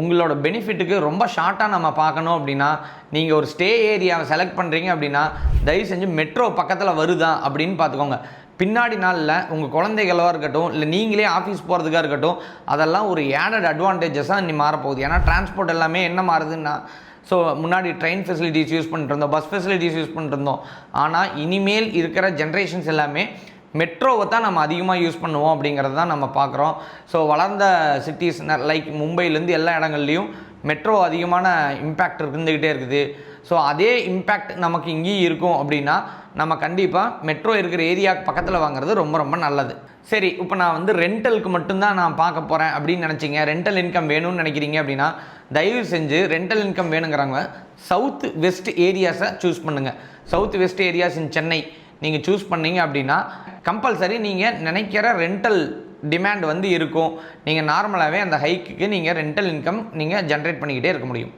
உங்களோட பெனிஃபிட்டுக்கு ரொம்ப ஷார்ட்டாக நம்ம பார்க்கணும் அப்படின்னா, நீங்கள் ஒரு ஸ்டே ஏரியாவை செலக்ட் பண்ணுறீங்க அப்படின்னா, தயவு செஞ்சு மெட்ரோ பக்கத்தில் வருதா அப்படின்னு பார்த்துக்கோங்க. பின்னாடி நாளில் உங்கள் குழந்தைகளாக இருக்கட்டும், இல்லை நீங்களே ஆஃபீஸ் போகிறதுக்காக இருக்கட்டும், அதெல்லாம் ஒரு ஆடட் அட்வான்டேஜஸாக நீ மாறப்போகுது. ஏன்னா டிரான்ஸ்போர்ட் எல்லாமே என்ன மாறுதுன்னா, ஸோ முன்னாடி ட்ரெயின் ஃபெசிலிட்டிஸ் யூஸ் பண்ணிட்டு இருந்தோம், பஸ் ஃபெசிலிட்டிஸ் யூஸ் பண்ணிட்டு இருந்தோம். ஆனால் இனிமேல் இருக்கிற ஜென்ரேஷன்ஸ் எல்லாமே மெட்ரோவை தான் நம்ம அதிகமாக யூஸ் பண்ணுவோம் அப்படிங்கிறது தான் நம்ம பார்க்குறோம். ஸோ வளர்ந்த சிட்டிஸ் லைக் மும்பைலேருந்து எல்லா இடங்கள்லையும் மெட்ரோ அதிகமான இம்பேக்ட் இருந்துக்கிட்டே இருக்குது. ஸோ அதே இம்பேக்ட் நமக்கு இங்கேயும் இருக்கும் அப்படின்னா நம்ம கண்டிப்பாக மெட்ரோ இருக்கிற ஏரியாவுக்கு பக்கத்தில் வாங்குறது ரொம்ப ரொம்ப நல்லது. சரி, இப்போ நான் ரெண்டலுக்கு மட்டும்தான் நான் பார்க்க போகிறேன் அப்படின்னு நினச்சிங்க, ரெண்டல் இன்கம் வேணும்னு நினைக்கிறீங்க அப்படின்னா தயவு செஞ்சு ரெண்டல் இன்கம் வேணுங்கிறவங்க சவுத் வெஸ்ட் ஏரியாஸை சூஸ் பண்ணுங்கள். South west areas in Chennai நீங்கள் சூஸ் பண்ணீங்க அப்படின்னா கம்பல்சரி நீங்கள் நினைக்கிற ரெண்டல் டிமாண்ட் இருக்கும். நீங்கள் நார்மலாகவே அந்த ஹைக்குக்கு நீங்கள் ரெண்டல் இன்கம் நீங்கள் ஜென்ரேட் பண்ணிக்கிட்டே இருக்க முடியும்.